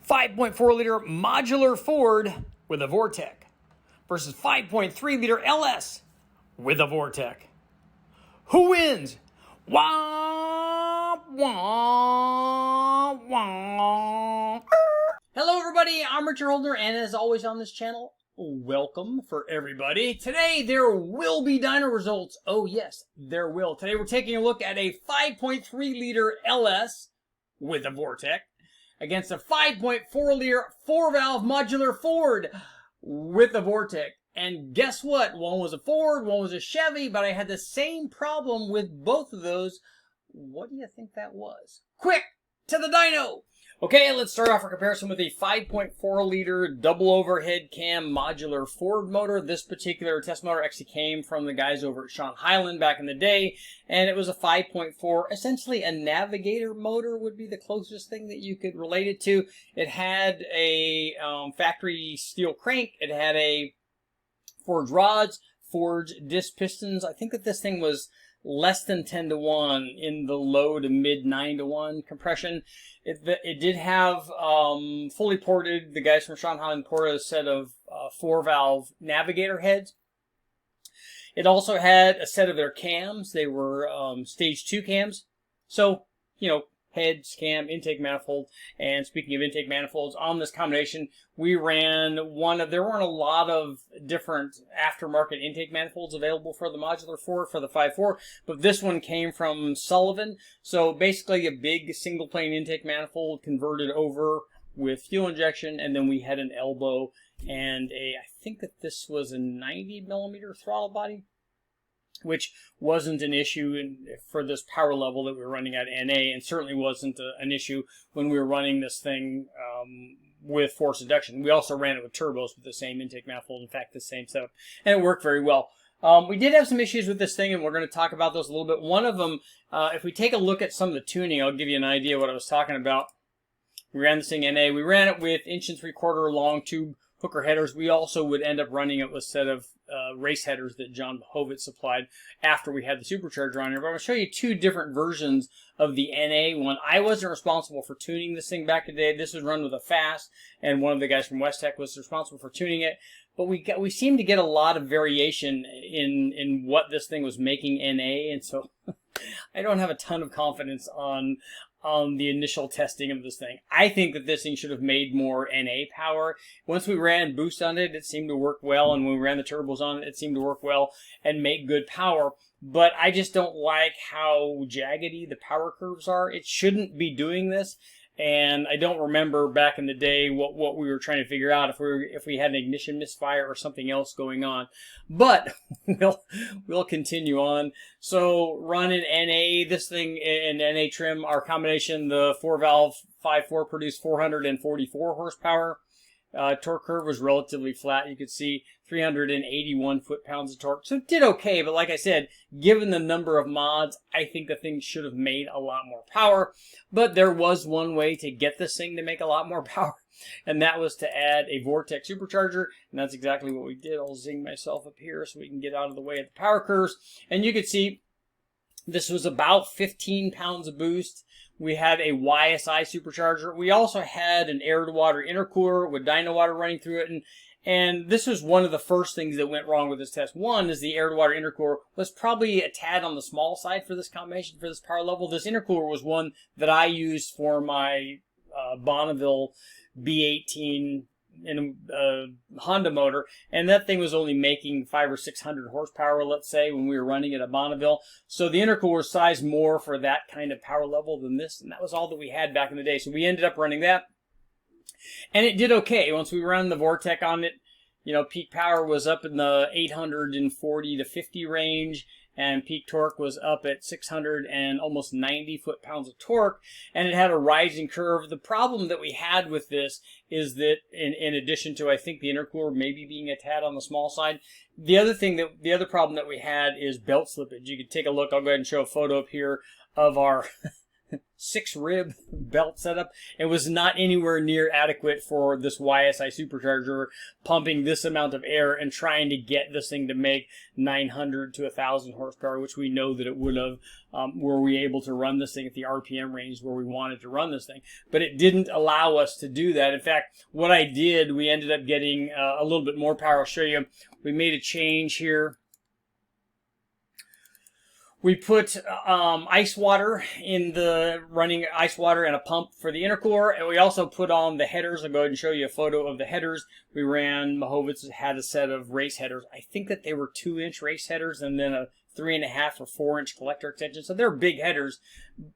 5.4 liter modular Ford with a VORTECH versus 5.3 liter LS with a VORTECH. Who wins? Wah, wah, wah. Hello everybody, I'm Richard Holdner, and as always on this channel, welcome for everybody. Today there will be dyno results. Oh yes, there will. Today we're taking a look at a 5.3 liter LS with a VORTECH against a 5.4 liter 4-valve modular Ford with a VORTECH. And guess what? One was a Ford, one was a Chevy, but I had the same problem with both of those. What do you think that was? Quick, to the dyno! Okay, let's start off our comparison with a 5.4 liter double overhead cam modular Ford motor. This particular test motor actually came from the guys over at Sean Highland back in the day, and it was a 5.4, essentially a Navigator motor would be the closest thing that you could relate it to. It had a factory steel crank, it had a forged rods, forged disc pistons. I think that this thing was less than 10 to 1 in the low to mid 9 to 1 compression. It did have fully ported, the guys from Sean Highland ported a set of 4-valve Navigator heads. It also had a set of their cams. They were stage 2 cams. So, you know, heads, cam, intake manifold. And speaking of intake manifolds, on this combination, we ran there weren't a lot of different aftermarket intake manifolds available for the modular Ford for the 5.4, but this one came from Sullivan. So basically a big single plane intake manifold converted over with fuel injection, and then we had an elbow and I think that this was a 90mm throttle body, which wasn't an issue for this power level that we were running at NA, and certainly wasn't an issue when we were running this thing with forced induction. We also ran it with turbos with the same intake manifold, in fact, the same setup, and it worked very well. We did have some issues with this thing, and we're going to talk about those a little bit. One of them, if we take a look at some of the tuning, I'll give you an idea what I was talking about. We ran this thing NA. We ran it with 1 3/4 long tube hooker headers. We also would end up running it with a set of race headers that John Hovitz supplied after we had the supercharger on here. But I'm going to show you two different versions of the NA one. I wasn't responsible for tuning this thing back in the day. This was run with a fast, and one of the guys from WestTech was responsible for tuning it. But we seemed to get a lot of variation in what this thing was making NA, and so I don't have a ton of confidence on the initial testing of this thing. I think that this thing should have made more NA power. Once we ran boost on it, it seemed to work well, and when we ran the turbos on it, it seemed to work well and make good power. But I just don't like how jaggedy the power curves are. It shouldn't be doing this, and I don't remember back in the day what we were trying to figure out, if we had an ignition misfire or something else going on. But we'll continue on. So running NA, this thing in NA trim, our combination, the 4-valve 5.4 produced 444 horsepower. Torque curve was relatively flat. You could see 381 foot-pounds of torque. So it did okay, but like I said, given the number of mods, I think the thing should have made a lot more power. But there was one way to get this thing to make a lot more power, and that was to add a VORTECH supercharger, and that's exactly what we did. I'll zing myself up here so we can get out of the way of the power curves. And you could see this was about 15 pounds of boost. We had a YSI supercharger. We also had an air-to-water intercooler with dyno water running through it. And this was one of the first things that went wrong with this test. One is the air-to-water intercooler was probably a tad on the small side for this combination, for this power level. This intercooler was one that I used for my Bonneville B18 in a Honda motor, and that thing was only making 500 or 600 horsepower, let's say, when we were running it at Bonneville. So the intercooler was sized more for that kind of power level than this, and that was all that we had back in the day. So we ended up running that, and it did okay. Once we ran the VORTECH on it, you know, peak power was up in the 840 to 50 range, and peak torque was up at 600 and almost 90 foot-pounds of torque, and it had a rising curve. The problem that we had with this is that, in addition to, I think, the intercooler maybe being a tad on the small side, the other problem that we had is belt slippage. You can take a look. I'll go ahead and show a photo up here of our 6-rib belt setup. It was not anywhere near adequate for this YSI supercharger pumping this amount of air and trying to get this thing to make 900 to 1,000 horsepower, which we know that it would have, were we able to run this thing at the RPM range where we wanted to run this thing. But it didn't allow us to do that. In fact, what I did, we ended up getting a little bit more power. I'll show you. We made a change here. We put ice water in the running ice water and a pump for the intercooler, and we also put on the headers. I'll go ahead and show you a photo of the headers. We ran, Mahovitz had a set of race headers. I think that they were 2-inch race headers and then a 3.5 or 4-inch collector extension. So they're big headers,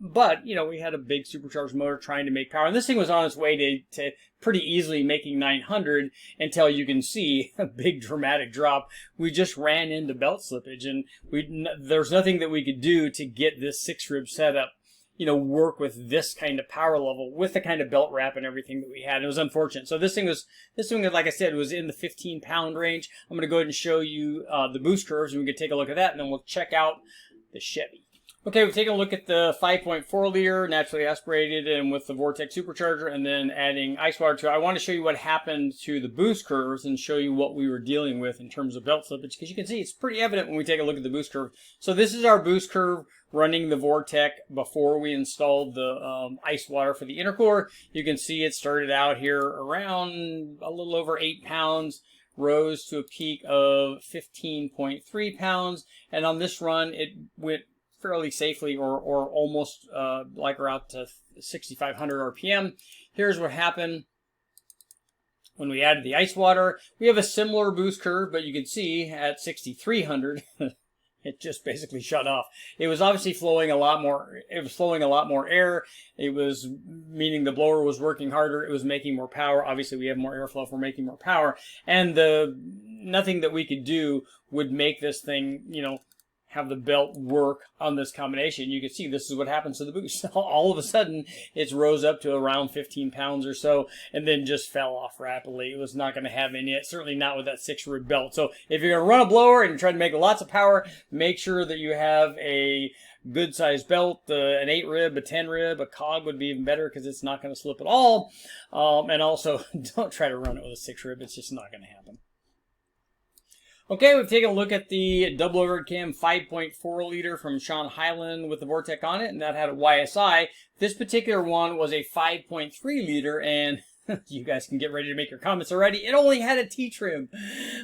but, you know, we had a big supercharged motor trying to make power. And this thing was on its way to pretty easily making 900 until you can see a big dramatic drop. We just ran into belt slippage, and there's nothing that we could do to get this 6-rib setup, you know, work with this kind of power level, with the kind of belt wrap and everything that we had. It was unfortunate. So this thing, like I said, was in the 15-pound range. I'm going to go ahead and show you the boost curves, and we can take a look at that, and then we'll check out the Chevy. Okay, we've taken a look at the 5.4 liter naturally aspirated and with the VORTECH supercharger, and then adding ice water to it. I want to show you what happened to the boost curves and show you what we were dealing with in terms of belt slippage, because you can see it's pretty evident when we take a look at the boost curve. So this is our boost curve running the VORTECH before we installed the ice water for the intercooler. You can see it started out here around a little over 8 pounds, rose to a peak of 15.3 pounds, and on this run it went fairly safely, or almost like we're out to 6,500 RPM. Here's what happened when we added the ice water. We have a similar boost curve, but you can see at 6,300, it just basically shut off. It was obviously flowing a lot more. It was flowing a lot more air. It was meaning the blower was working harder. It was making more power. Obviously, we have more airflow if we're making more power, and nothing that we could do would make this thing, you know, have the belt work on this combination. You can see this is what happens to the boost. All of a sudden, it rose up to around 15 pounds or so, and then just fell off rapidly. It was not going to have any, certainly not with that 6-rib belt. So if you're going to run a blower and you're trying to make lots of power, make sure that you have a good sized belt, an 8-rib, a 10-rib, a cog would be even better because it's not going to slip at all. And also, don't try to run it with a 6-rib. It's just not going to happen. Okay, we've taken a look at the double overhead cam 5.4 liter from Sean Hyland with the VORTECH on it, and that had a YSI. This particular one was a 5.3 liter, and you guys can get ready to make your comments already. It only had a T-trim.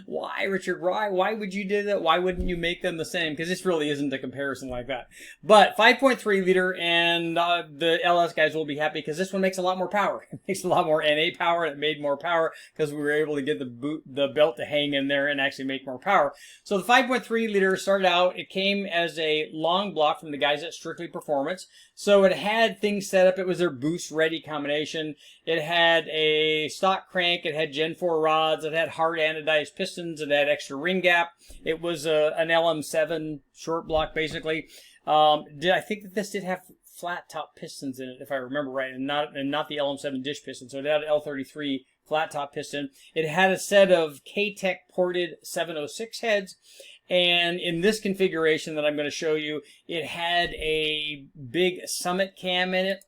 Why, Richard? Why would you do that? Why wouldn't you make them the same? Because this really isn't a comparison like that. But 5.3 liter, and the LS guys will be happy because this one makes a lot more power. It makes a lot more NA power, and it made more power because we were able to get the belt to hang in there and actually make more power. So the 5.3 liter started out, it came as a long block from the guys at Strictly Performance. So it had things set up. It was their boost-ready combination. It had a stock crank. It had Gen 4 rods. It had hard anodized pistons. It had extra ring gap. It was an LM7 short block, basically. I think that this did have flat top pistons in it, if I remember right, and not the LM7 dish piston. So it had an L33 flat top piston. It had a set of K-Tech ported 706 heads. And in this configuration that I'm going to show you, it had a big Summit cam in it.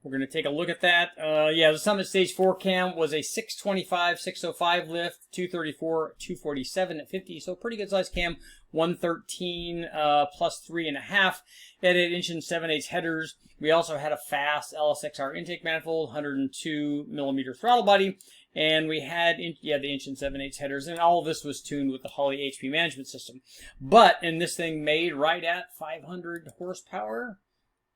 We're going to take a look at that. Yeah, the Summit Stage 4 cam was a 625, 605 lift, 234, 247 at 50. So pretty good size cam, 113 plus 3.5. It had 1 7/8 headers. We also had a fast LSXR intake manifold, 102 millimeter throttle body. And we had, the 1 7/8 headers, and all of this was tuned with the Holley HP management system. And this thing made right at 500 horsepower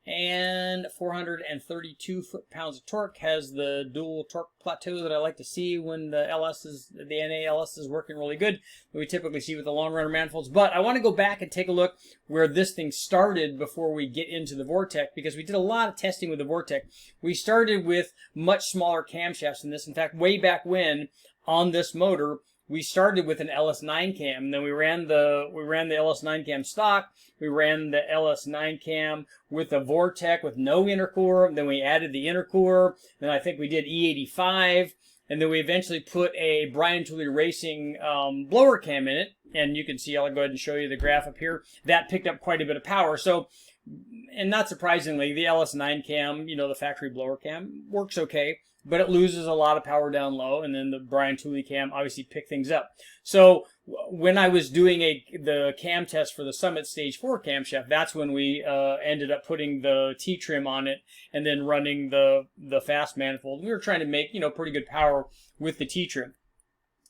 and 432 foot-pounds of torque. Has the dual torque plateau that I like to see when the NA LS is working really good, that we typically see with the long runner manifolds. But I want to go back and take a look where this thing started before we get into the VORTECH, because we did a lot of testing with the VORTECH. We started with much smaller camshafts than this. In fact, way back when on this motor, we started with an LS9 cam, and then we ran the LS9 cam stock. We ran the LS9 cam with a VORTECH with no intercooler. And then we added the intercooler. Then I think we did E85. And then we eventually put a Brian Tooley Racing blower cam in it. And you can see, I'll go ahead and show you the graph up here. That picked up quite a bit of power. So and not surprisingly, the LS9 cam, you know, the factory blower cam, works okay, but it loses a lot of power down low, and then the Brian Tooley cam obviously picked things up. So when I was doing the cam test for the Summit Stage 4 camshaft, that's when we ended up putting the T-trim on it and then running the fast manifold. We were trying to make, you know, pretty good power with the T-trim.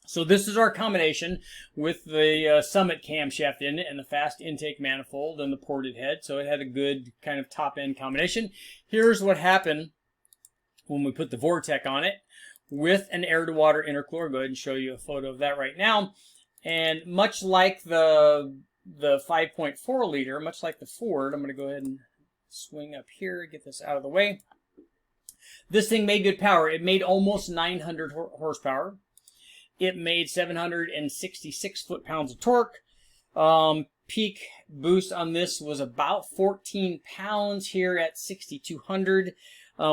So this is our combination with the Summit camshaft in it and the fast intake manifold and the ported head. So it had a good kind of top-end combination. Here's what happened when we put the VORTECH on it with an air-to-water intercooler. Go ahead and show you a photo of that right now. And much like the 5.4 liter, much like the Ford, I'm going to go ahead and swing up here, get this out of the way. This thing made good power. It made almost 900 horsepower. It made 766 foot-pounds of torque. Peak boost on this was about 14 pounds here at 6,200.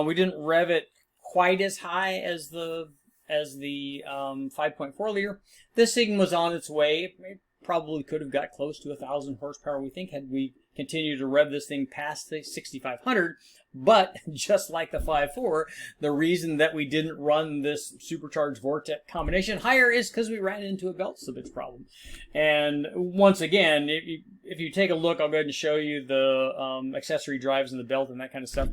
We didn't rev it quite as high as the 5.4 liter. This thing was on its way. It probably could have got close to 1,000 horsepower, we think, had we continued to rev this thing past the 6,500. But just like the 5.4, the reason that we didn't run this supercharged VORTECH combination higher is because we ran into a belt slippage problem. And once again, if you take a look, I'll go ahead and show you the accessory drives and the belt and that kind of stuff.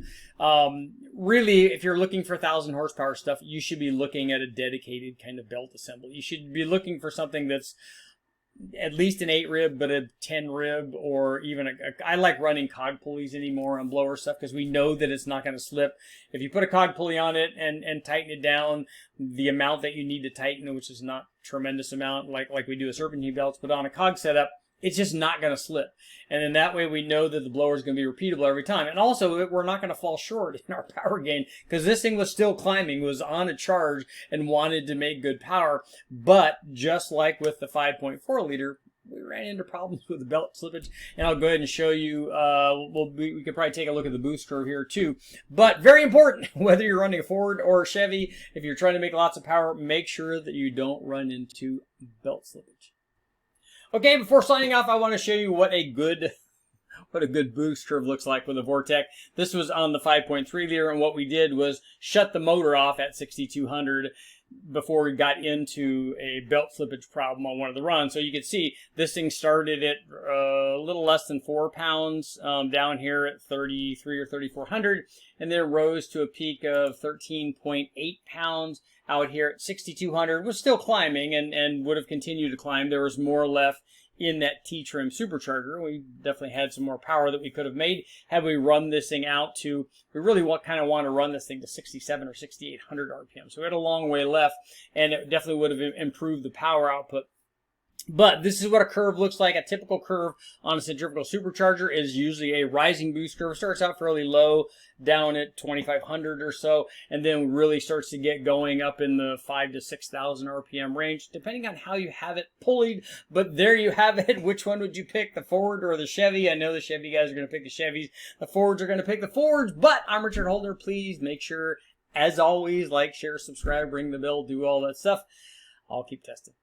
Really, if you're looking for 1,000 horsepower stuff, you should be looking at a dedicated kind of belt assembly. You should be looking for something that's at least an 8 rib, but a 10 rib, or even I like running cog pulleys anymore on blower stuff because we know that it's not going to slip. If you put a cog pulley on it and tighten it down the amount that you need to tighten, which is not a tremendous amount like we do with serpentine belts, but on a cog setup, it's just not going to slip. And then that way we know that the blower is going to be repeatable every time. And also, we're not going to fall short in our power gain because this thing was still climbing, was on a charge, and wanted to make good power. But just like with the 5.4 liter, we ran into problems with the belt slippage. And I'll go ahead and show you, we could probably take a look at the boost curve here too. But very important, whether you're running a Ford or a Chevy, if you're trying to make lots of power, make sure that you don't run into belt slippage. Okay, before signing off, I want to show you what a good boost curve looks like with a VORTECH. This was on the 5.3 liter, and what we did was shut the motor off at 6,200 before we got into a belt slippage problem on one of the runs. So you can see this thing started at a little less than 4 pounds down here at 33 or 3,400, and then rose to a peak of 13.8 pounds out here at 6,200. Was still climbing and would have continued to climb. There was more left in that T-trim supercharger. We definitely had some more power that we could have made had we run this thing out to, we really kind of want to run this thing to 6,700 or 6,800 RPM. So we had a long way left, and it definitely would have improved the power output. But this is what a curve looks like. A typical curve on a centrifugal supercharger is usually a rising boost curve. It starts out fairly low, down at 2,500 or so, and then really starts to get going up in the 5,000 to 6,000 RPM range, depending on how you have it pulleyed. But there you have it. Which one would you pick, the Ford or the Chevy? I know the Chevy guys are going to pick the Chevys. The Fords are going to pick the Fords. But I'm Richard Holder. Please make sure, as always, like, share, subscribe, ring the bell, do all that stuff. I'll keep testing.